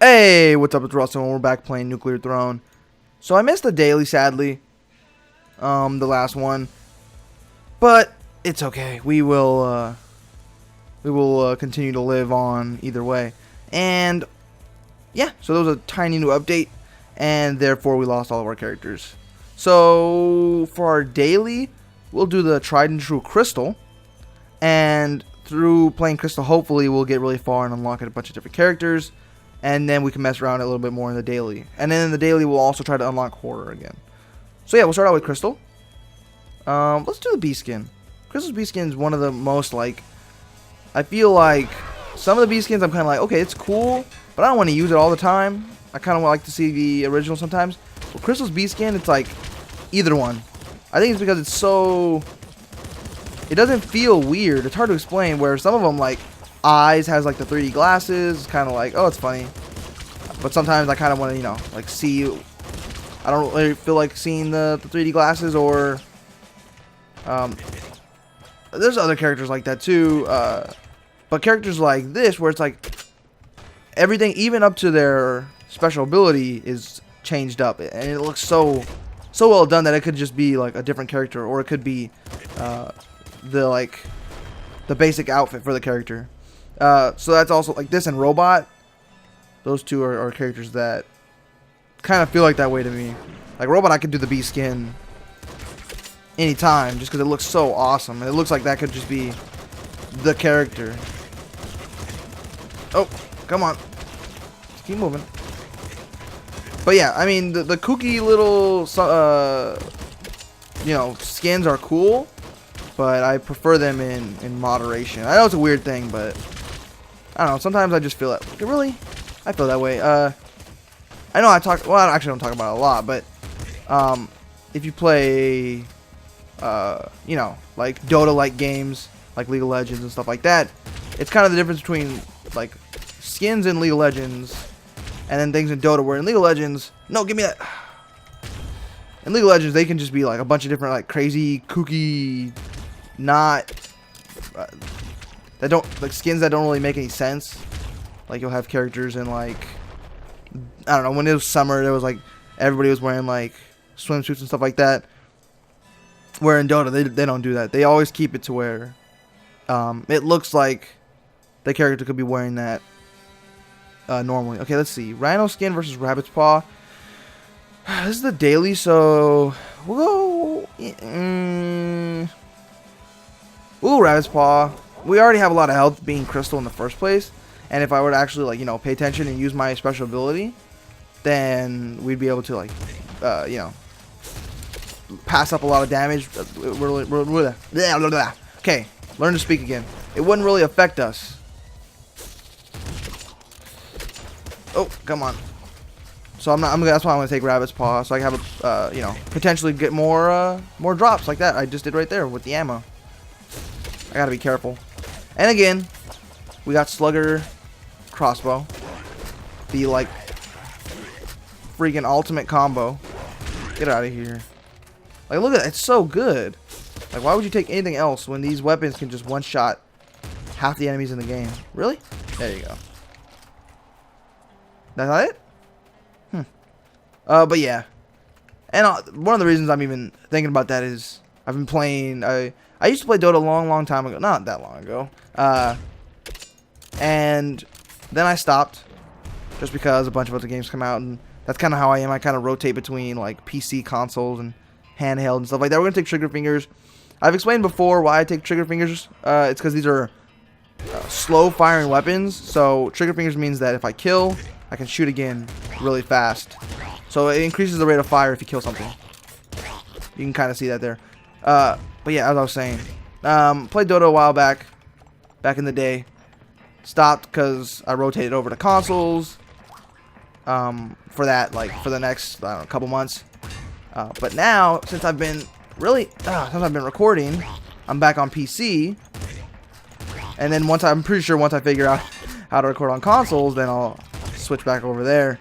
Hey, what's up? It's Russ, and we're back playing Nuclear Throne. So I missed the daily, sadly. The last one, but it's okay. We will continue to live on either way. And yeah, so there was a tiny new update, and therefore we lost all of our characters. So for our daily, we'll do the tried and true crystal, and through playing crystal, hopefully we'll get really far and unlock a bunch of different characters. And then we can mess around a little bit more in the daily. And then in the daily, we'll also try to unlock horror again. So yeah, we'll start out with Crystal. Let's do the bee skin. Crystal's bee skin is one of the most, like, I feel like some of the bee skins I'm kind of like, okay, it's cool, but I don't want to use it all the time. I kind of like to see the original sometimes. But Crystal's bee skin, it's like either one. I think it's because it's so, it doesn't feel weird. It's hard to explain, where some of them, like, eyes has like the 3D glasses, kind of like, oh, it's funny, but sometimes I kind of want to, you know, like see, I don't really feel like seeing the 3D glasses, or there's other characters like that too, but characters like this where it's like everything, even up to their special ability, is changed up, and it looks so well done that it could just be like a different character, or it could be the basic outfit for the character. So that's also like this and Robot. Those two are characters that kind of feel like that way to me. Like Robot, I could do the bee skin anytime just because it looks so awesome. And it looks like that could just be the character. Oh, come on. Let's keep moving. But yeah, I mean, the kooky little, you know, skins are cool, but I prefer them in moderation. I know it's a weird thing, but I don't know, sometimes I just feel it. Really? I feel that way. I know I actually don't talk about it a lot, but if you play, you know, like Dota-like games, like League of Legends and stuff like that, it's kind of the difference between, like, skins in League of Legends and then things in Dota, where in League of Legends, no, give me that. In League of Legends, they can just be, like, a bunch of different, like, crazy, kooky, not... that don't, like, skins that don't really make any sense. Like, you'll have characters in, like, I don't know, when it was summer, there was like, everybody was wearing like swimsuits and stuff like that, where in Dota they don't do that. They always keep it to where it looks like the character could be wearing that normally. Okay, let's see, Rhino skin versus Rabbit's Paw. This is the daily, so we'll go Rabbit's Paw. We already have a lot of health being Crystal in the first place, and if I were to actually, like, you know, pay attention and use my special ability, then we'd be able to, like, you know, pass up a lot of damage. Okay, learn to speak again. It wouldn't really affect us. Oh, come on. So that's why I'm gonna take Rabbit's Paw, so I can have a, you know, potentially get more drops like that I just did right there with the ammo. I gotta be careful. And again, we got Slugger crossbow, the, like, freaking ultimate combo. Get out of here. Like, look at that, it's so good. Like, why would you take anything else when these weapons can just one-shot half the enemies in the game? Really? There you go. That's not it? But yeah. And one of the reasons I'm even thinking about that is I've been playing, I used to play Dota a long time ago. Not that long ago. And then I stopped just because a bunch of other games come out, and that's kind of how I am. I kind of rotate between, like, PC consoles and handheld and stuff like that. We're going to take trigger fingers. I've explained before why I take trigger fingers. It's because these are slow firing weapons. So trigger fingers means that if I kill, I can shoot again really fast. So it increases the rate of fire if you kill something. You can kind of see that there. But yeah, as I was saying, played Dota a while back in the day. Stopped because I rotated over to consoles for that, like, for the next, I don't know, couple months. But now, since I've been recording, I'm back on PC. And then I'm pretty sure once I figure out how to record on consoles, then I'll switch back over there.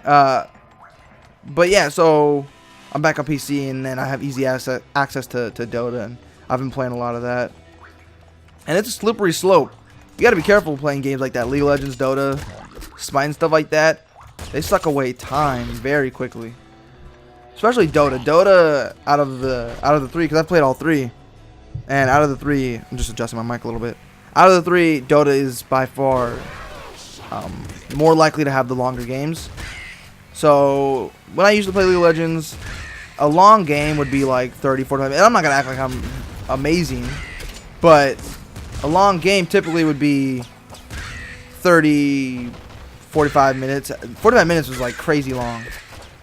But yeah, so I'm back on PC, and then I have easy access to Dota, and I've been playing a lot of that. And it's a slippery slope. You gotta be careful playing games like that. League of Legends, Dota, smite and stuff like that, they suck away time very quickly. Especially Dota. Dota out of the three, because I've played all three, and out of the three, I'm just adjusting my mic a little bit. Out of the three, Dota is by far more likely to have the longer games. So when I used to play League of Legends, a long game would be like 30, 45 minutes. And I'm not gonna act like I'm amazing, but a long game typically would be 30, 45 minutes. 45 minutes was like crazy long.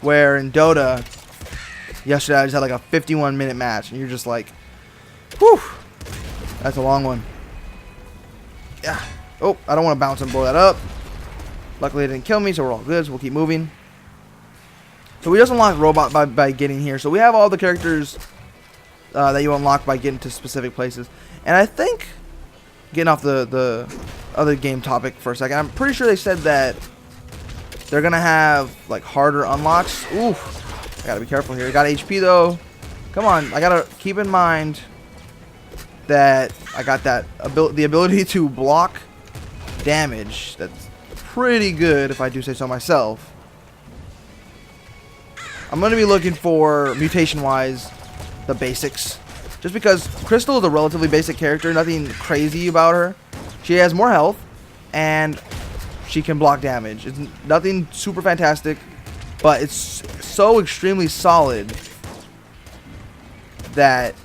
Where in Dota, yesterday I just had like a 51-minute match, and you're just like, whew, that's a long one. Yeah. Oh, I don't want to bounce and blow that up. Luckily it didn't kill me, so we're all good, so we'll keep moving. So we just unlocked Robot by getting here. So we have all the characters that you unlock by getting to specific places. And I think, getting off the other game topic for a second, I'm pretty sure they said that they're going to have like harder unlocks. Oof. I got to be careful here. Got HP though. Come on. I got to keep in mind that I got that the ability to block damage. That's pretty good if I do say so myself. I'm going to be looking for, mutation-wise, the basics. Just because Crystal is a relatively basic character, nothing crazy about her. She has more health, and she can block damage. It's nothing super fantastic, but it's so extremely solid that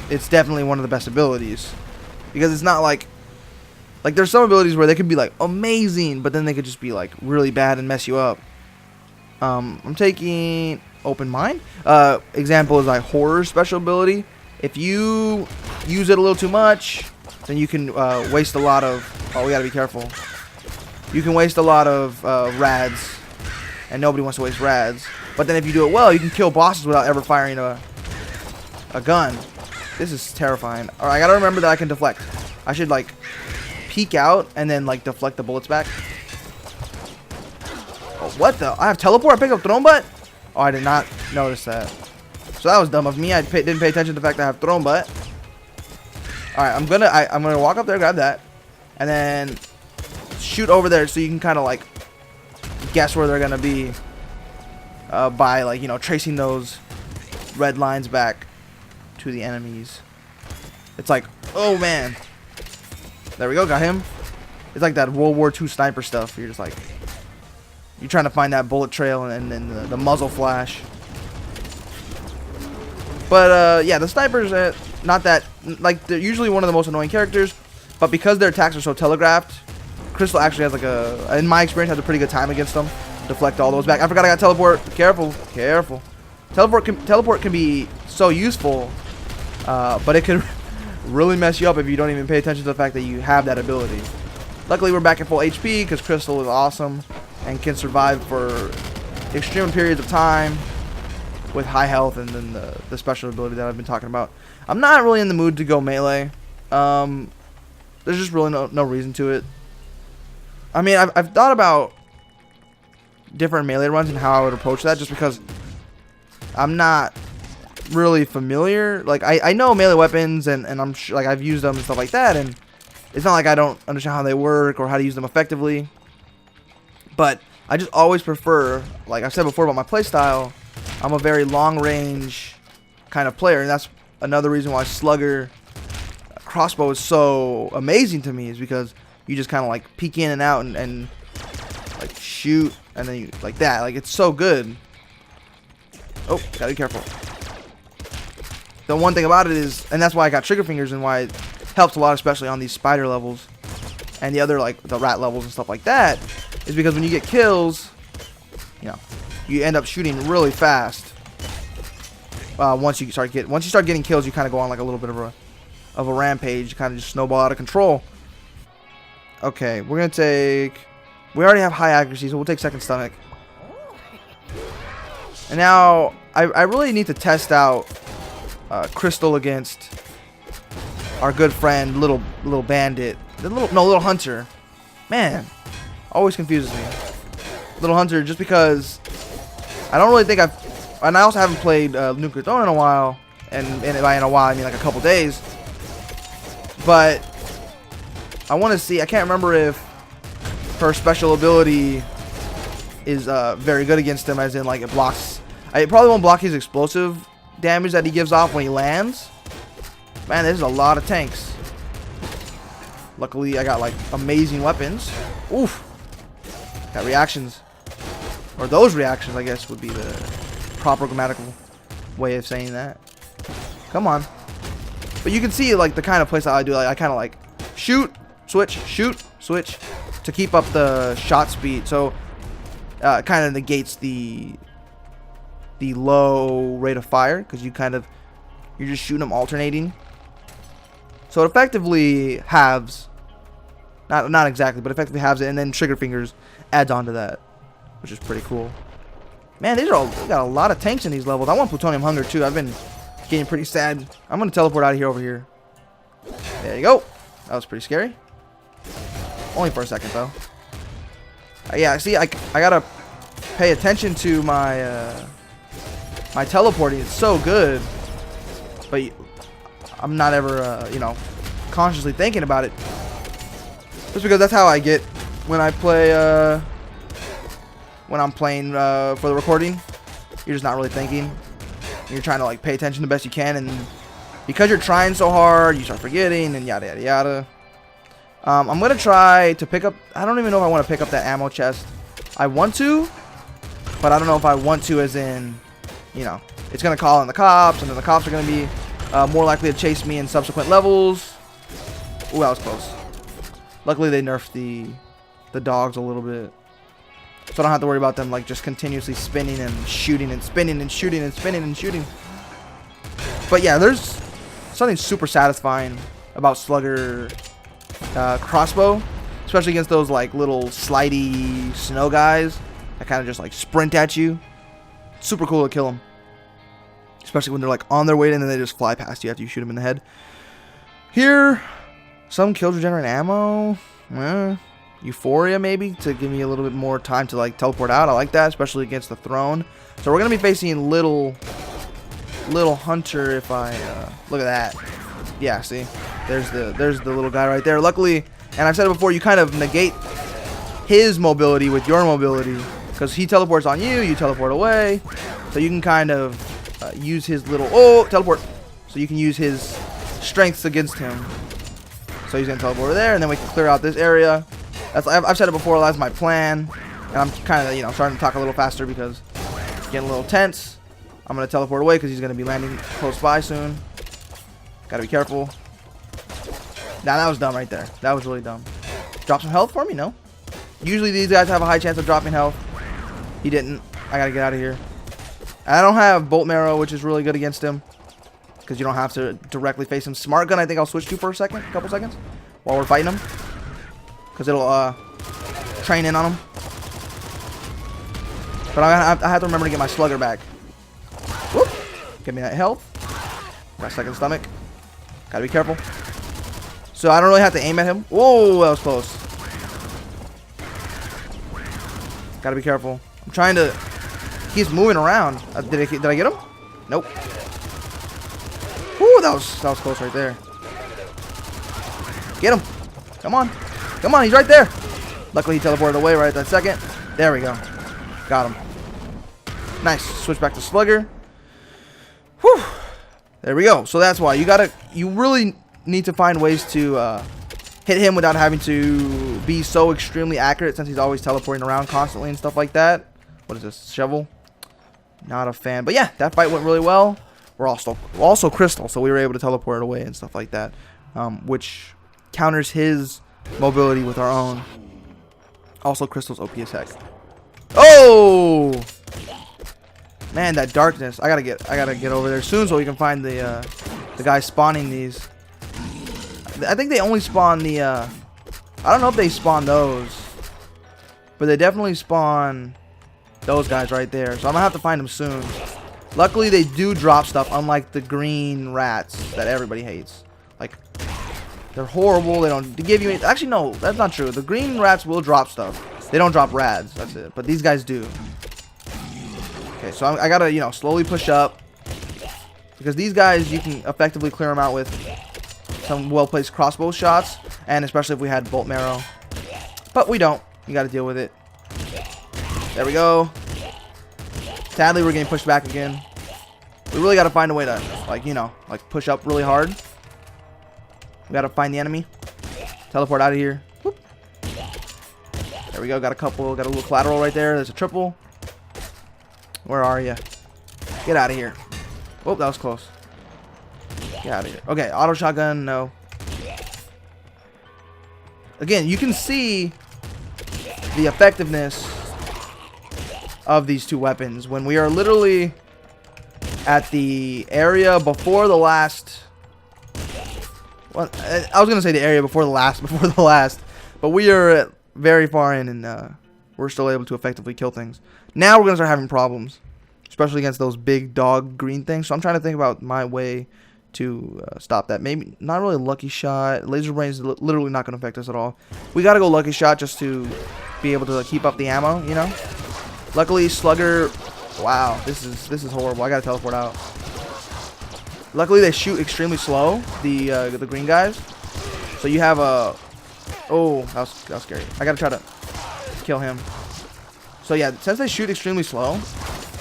it's definitely one of the best abilities. Because it's not like there's some abilities where they could be like amazing, but then they could just be like really bad and mess you up. I'm taking Open Mind. Example is like Horror special ability. If you use it a little too much, then you can waste a lot of... Oh, we gotta be careful. You can waste a lot of rads, and nobody wants to waste rads. But then if you do it well, you can kill bosses without ever firing a gun. This is terrifying. Alright, I gotta remember that I can deflect. I should like peek out and then like deflect the bullets back. Oh, what the? I have teleport? I picked up Throne Butt? Oh, I did not notice that. So that was dumb of me. I didn't pay attention to the fact that I have Throne Butt. Alright, I'm gonna walk up there, grab that, and then shoot over there so you can kind of like guess where they're gonna be by like, you know, tracing those red lines back to the enemies. It's like, oh man, there we go, got him. It's like that World War II sniper stuff. You're just like, you're trying to find that bullet trail and then the muzzle flash. But yeah, the snipers are not that, like, they're usually one of the most annoying characters, but because their attacks are so telegraphed, Crystal actually has like in my experience, has a pretty good time against them. Deflect all those back. I forgot I got teleport. Careful, careful. Teleport can be so useful, but it can really mess you up if you don't even pay attention to the fact that you have that ability. Luckily, we're back at full HP because Crystal is awesome and can survive for extreme periods of time with high health and then the special ability that I've been talking about. I'm not really in the mood to go melee. There's just really no reason to it. I mean, I've thought about different melee runs and how I would approach that, just because I'm not really familiar. Like, I know melee weapons and I'm like, I've used them and stuff like that, and it's not like I don't understand how they work or how to use them effectively. But I just always prefer, like I've said before about my playstyle, I'm a very long range kind of player, and that's another reason why Slugger crossbow is so amazing to me, is because you just kind of like peek in and out and like shoot, and then you like that. Like, it's so good. Oh, gotta be careful. The one thing about it is, and that's why I got trigger fingers and why it helps a lot, especially on these spider levels and the other, like the rat levels and stuff like that, is because when you get kills, you know, you end up shooting really fast. Once you start getting kills, you kind of go on like a little bit of a rampage, kind of just snowball out of control. Okay, we're gonna take. We already have high accuracy, so we'll take second stomach. And now I really need to test out Crystal against our good friend little bandit, little hunter. Man, always confuses me. Little hunter, just because I don't really think and I also haven't played Nuclear Throne in a while, and by in a while I mean like a couple days. But I want to see. I can't remember if her special ability is very good against him, as in like it blocks. It probably won't block his explosive damage that he gives off when he lands. Man, there's a lot of tanks. Luckily, I got like amazing weapons. Oof. Got reactions. Or those reactions, I guess, would be the proper grammatical way of saying that. Come on. But you can see like the kind of playstyle I do. Like I kind of like shoot, switch, to keep up the shot speed. So kind of negates the low rate of fire, because you're just shooting them alternating. So it effectively halves, not exactly, but effectively halves it, and then trigger fingers adds on to that, which is pretty cool. Man, we got a lot of tanks in these levels. I want plutonium hunger too. I've been getting pretty sad. I'm gonna teleport out of here over here. There you go. That was pretty scary. Only for a second though. Yeah, see, I gotta pay attention to my my teleporting. It's so good, but I'm not ever consciously thinking about it. Just because that's how I get when I play when I'm playing for the recording. You're just not really thinking. You're trying to like pay attention the best you can, and because you're trying so hard, you start forgetting and yada yada yada. I'm gonna try to pick up. I don't even know if I want to pick up that ammo chest. I want to, but I don't know if I want to, as in, it's gonna call in the cops, and then the cops are gonna be more likely to chase me in subsequent levels. Ooh, that was close. Luckily, they nerfed the dogs a little bit, so I don't have to worry about them like just continuously spinning and shooting and spinning and shooting and spinning and shooting. But yeah, there's something super satisfying about slugger crossbow, especially against those like little slidey snow guys that kind of just like sprint at you. Super cool to kill them, especially when they're like on their way and then they just fly past you after you shoot them in the head. Here, some kills regenerate ammo. Euphoria maybe to give me a little bit more time to like teleport out. I like that, especially against the throne. So we're gonna be facing little hunter. If I look at that, yeah, see, there's the little guy right there. Luckily, and I've said it before, you kind of negate his mobility with your mobility, because he teleports on you, you teleport away, so you can kind of use his little teleport, so you can use his strengths against him. So he's gonna teleport over there, and then we can clear out this area. I've said it before, that's my plan, and I'm kind of starting to talk a little faster because it's getting a little tense. I'm gonna teleport away because he's gonna be landing close by soon. Gotta be careful. Nah, that was dumb right there. That was really dumb. Drop some health for me? No. Usually these guys have a high chance of dropping health. He didn't. I gotta get out of here. I don't have bolt marrow, which is really good against him, because you don't have to directly face him. Smart gun, I think I'll switch to for a couple seconds, while we're fighting him, because it'll train in on him. But I have to remember to get my slugger back. Whoop! Give me that health. Got a second stomach. Gotta be careful. So I don't really have to aim at him. Whoa, that was close. Gotta be careful. I'm trying to. He's moving around. Did I get him? Nope. Whoo, that was close right there. Get him. Come on. Come on, he's right there. Luckily, he teleported away right at that second. There we go. Got him. Nice. Switch back to slugger. Whew. There we go. So that's why you really need to find ways to hit him without having to be so extremely accurate, since he's always teleporting around constantly and stuff like that. What is this? Shovel? Not a fan. But yeah, that fight went really well. We're also crystal, so we were able to teleport away and stuff like that, which counters his mobility with our own. Also, crystal's OP as heck. Oh! Man, that darkness. I gotta get over there soon so we can find the guy spawning these. I think they only spawn the I don't know if they spawn those, but they definitely spawn those guys right there. So I'm gonna have to find them soon. Luckily, they do drop stuff, unlike the green rats that everybody hates. Like, they're horrible. They don't give you any. Actually, no, that's not true. The green rats will drop stuff. They don't drop rads. That's it. But these guys do. Okay, so I gotta, slowly push up, because these guys, you can effectively clear them out with some well-placed crossbow shots, and especially if we had bolt marrow. But we don't. You got to deal with it. There we go. Sadly, we're getting pushed back again. We really got to find a way to, like, you know, like push up really hard. We got to find the enemy. Teleport out of here. Whoop. There we go. Got a couple. Got a little collateral right there. There's a triple. Where are you? Get out of here. Oh, that was close. Get out of here. Okay, auto shotgun. No. Again, you can see the effectiveness of these two weapons when we are literally at the area before the last. Well, I was gonna say the area before the last, but we are very far in, and we're still able to effectively kill things. Now we're gonna start having problems, especially against those big dog green things. So I'm trying to think about my way to stop that. Maybe not really lucky shot. Laser brain is literally not gonna affect us at all. We gotta go lucky shot just to be able to keep up the ammo, you know. Luckily, slugger. Wow, this is horrible. I gotta teleport out. Luckily, they shoot extremely slow. The green guys. So you have a. Oh, that was scary. I gotta try to kill him. So yeah, since they shoot extremely slow,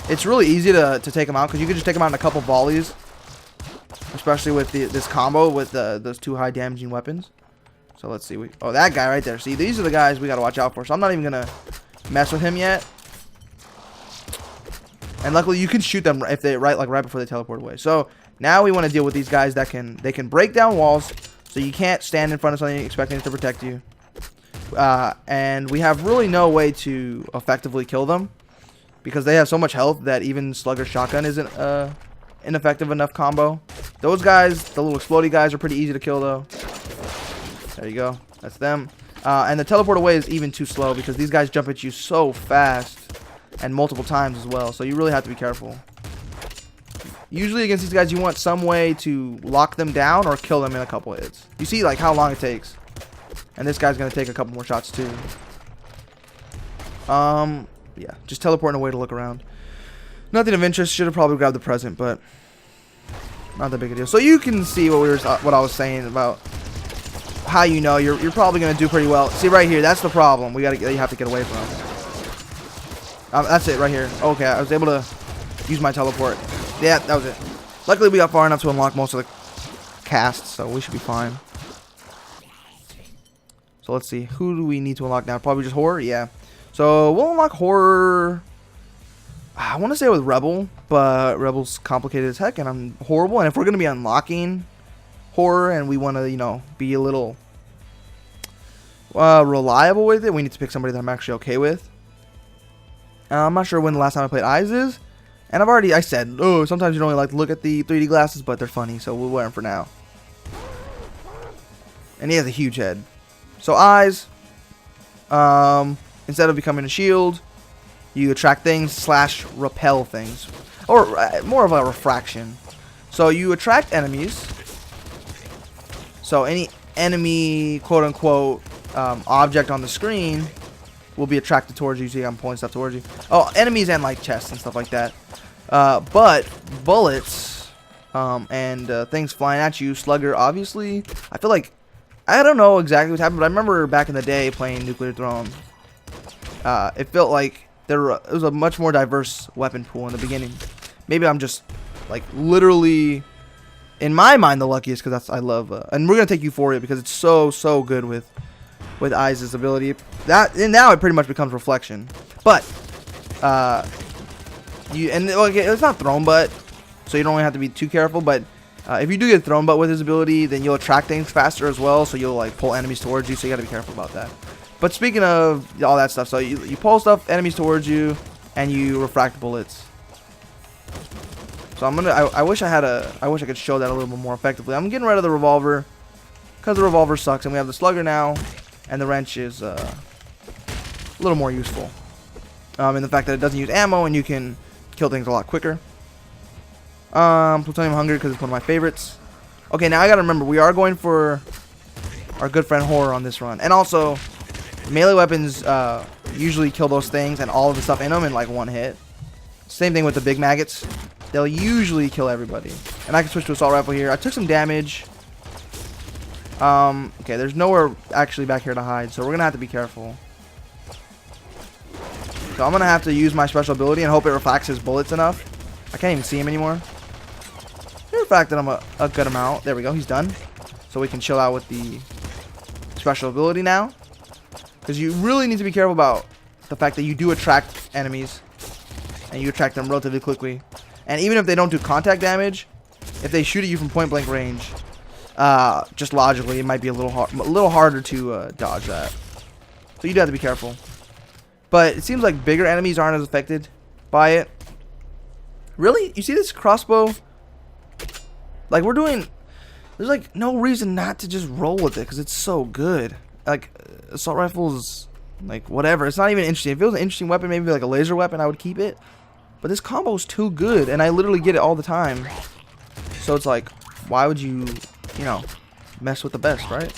it's really easy to take them out because you can just take them out in a couple volleys. Especially with this combo with those two high damaging weapons. So let's see. Oh, that guy right there. See, these are the guys we gotta watch out for. So I'm not even gonna mess with him yet. And luckily, you can shoot them if they right before they teleport away. So now we want to deal with these guys that can break down walls. So you can't stand in front of something expecting it to protect you. And we have really no way to effectively kill them because they have so much health that even slugger shotgun isn't ineffective enough combo. Those guys, the little explodey guys, are pretty easy to kill though. There you go. That's them. And the teleport away is even too slow because these guys jump at you so fast and multiple times as well. So you really have to be careful. Usually against these guys, you want some way to lock them down or kill them in a couple hits. You see like how long it takes. And this guy's going to take a couple more shots too. Yeah, just teleporting away to look around. Nothing of interest. Should have probably grabbed the present, but not that big a deal. So you can see what I was saying about how you know you're probably going to do pretty well. See right here, that's the problem. You have to get away from. That's it right here. Okay, I was able to use my teleport. Yeah, that was it. Luckily, we got far enough to unlock most of the casts, so we should be fine. So let's see. Who do we need to unlock now? Probably just horror? Yeah. So we'll unlock horror. I want to say with Rebel, but Rebel's complicated as heck, and I'm horrible. And if we're going to be unlocking horror and we want to, you know, be a little reliable with it, we need to pick somebody that I'm actually okay with. I'm not sure when the last time I played Eyes is. And I said, oh, sometimes you don't really like to look at the 3D glasses, but they're funny, so we'll wear them for now. And he has a huge head. So Eyes, instead of becoming a shield, you attract things / repel things. Or more of a refraction. So you attract enemies. So any enemy, quote-unquote, object on the screen will be attracted towards you. See, I'm pulling stuff towards you. Oh, enemies and like chests and stuff like that. But bullets and things flying at you, slugger, obviously. I feel like, I don't know exactly what's happened, but I remember back in the day playing Nuclear Throne. It felt like it was a much more diverse weapon pool in the beginning. Maybe I'm just like literally, in my mind, the luckiest because I love. And we're gonna take Euphoria because it's so good with Eyes' ability. And now it pretty much becomes reflection. But it's not thrown butt, so you don't really have to be too careful. But if you do get thrown butt with his ability, then you'll attract things faster as well. So you'll like pull enemies towards you. So you got to be careful about that. But speaking of all that stuff, so you pull enemies towards you, and you refract bullets. So I wish I could show that a little bit more effectively. I'm getting rid of the revolver because the revolver sucks, and we have the slugger now, and the wrench is a little more useful. In the fact that it doesn't use ammo, and you can kill things a lot quicker. Plutonium Hunger because it's one of my favorites. Okay, now I gotta remember we are going for our good friend Horror on this run, and also melee weapons usually kill those things and all of the stuff in them in like one hit. Same thing with the big maggots. They'll usually kill everybody. And I can switch to assault rifle here. I took some damage. Okay, there's nowhere actually back here to hide, so we're gonna have to be careful. So I'm going to have to use my special ability and hope it refracts his bullets enough. I can't even see him anymore. It refracted him a good amount. There we go. He's done. So we can chill out with the special ability now. Because you really need to be careful about the fact that you do attract enemies. And you attract them relatively quickly. And even if they don't do contact damage, if they shoot at you from point blank range, just logically, it might be a little harder to dodge that. So you do have to be careful. But it seems like bigger enemies aren't as affected by it. Really? You see this crossbow? Like, there's like no reason not to just roll with it because it's so good. Like, assault rifles, like, whatever. It's not even interesting. If it was an interesting weapon, maybe like a laser weapon, I would keep it. But this combo is too good, and I literally get it all the time. So it's like, why would you, mess with the best, right?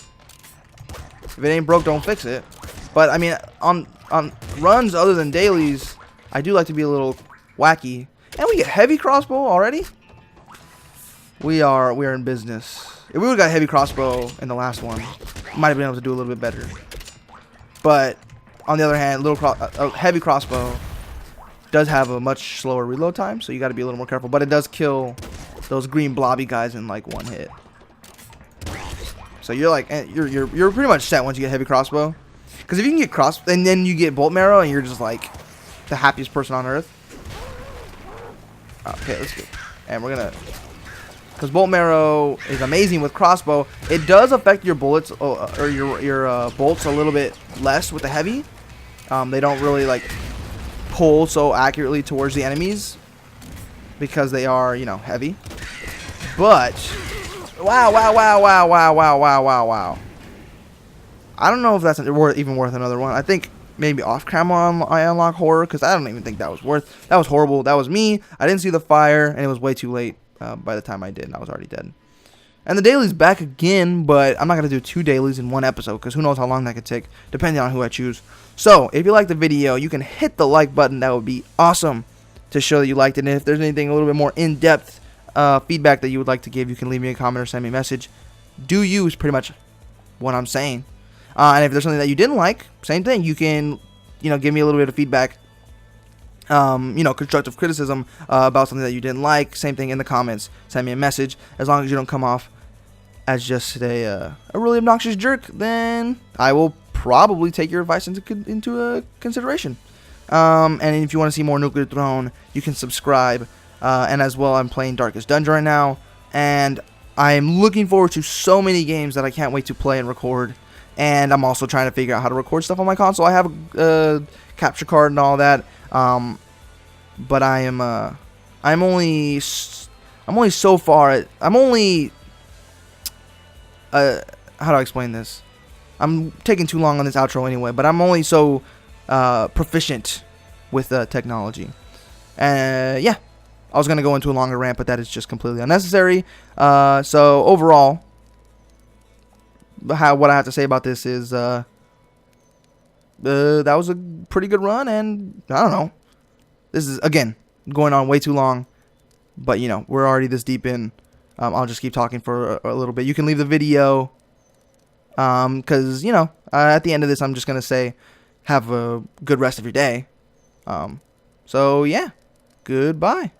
If it ain't broke, don't fix it. But, I mean, on runs other than dailies, I do like to be a little wacky. And we get heavy crossbow already? We are in business. If we would have got heavy crossbow in the last one, might have been able to do a little bit better. But on the other hand, heavy crossbow does have a much slower reload time, so you got to be a little more careful. But it does kill those green blobby guys in like one hit. So you're like, you're pretty much set once you get heavy crossbow. Because if you can get crossbow and then you get bolt marrow, and you're just like the happiest person on earth. Okay, let's go. And we're gonna, because bolt marrow is amazing with crossbow. It does affect your bullets or your bolts a little bit less with the heavy. They don't really like pull so accurately towards the enemies because they are, heavy. But wow. I don't know if that's even worth another one. I think maybe off camera I unlock horror, because I don't even think that was worth. That was horrible. That was me. I didn't see the fire, and it was way too late by the time I did, and I was already dead. And the daily's back again, but I'm not going to do 2 dailies in one episode, because who knows how long that could take, depending on who I choose. So, if you liked the video, you can hit the like button. That would be awesome to show that you liked it. And if there's anything a little bit more in-depth feedback that you would like to give, you can leave me a comment or send me a message. Do you is pretty much what I'm saying. And if there's something that you didn't like, same thing. You can, give me a little bit of feedback. Constructive criticism about something that you didn't like. Same thing in the comments. Send me a message. As long as you don't come off as just a really obnoxious jerk, then I will probably take your advice into consideration. And if you want to see more Nuclear Throne, you can subscribe. And as well, I'm playing Darkest Dungeon right now. And I am looking forward to so many games that I can't wait to play and record. And I'm also trying to figure out how to record stuff on my console. I have a capture card and all that. But I'm only so far. How do I explain this? I'm taking too long on this outro anyway. But I'm only so proficient with technology. Yeah, I was gonna go into a longer rant, but that is just completely unnecessary. So overall, what I have to say about this is that was a pretty good run, and I don't know. This is, again, going on way too long, but, we're already this deep in. I'll just keep talking for a little bit. You can leave the video, because, at the end of this, I'm just going to say, have a good rest of your day. So, yeah, goodbye.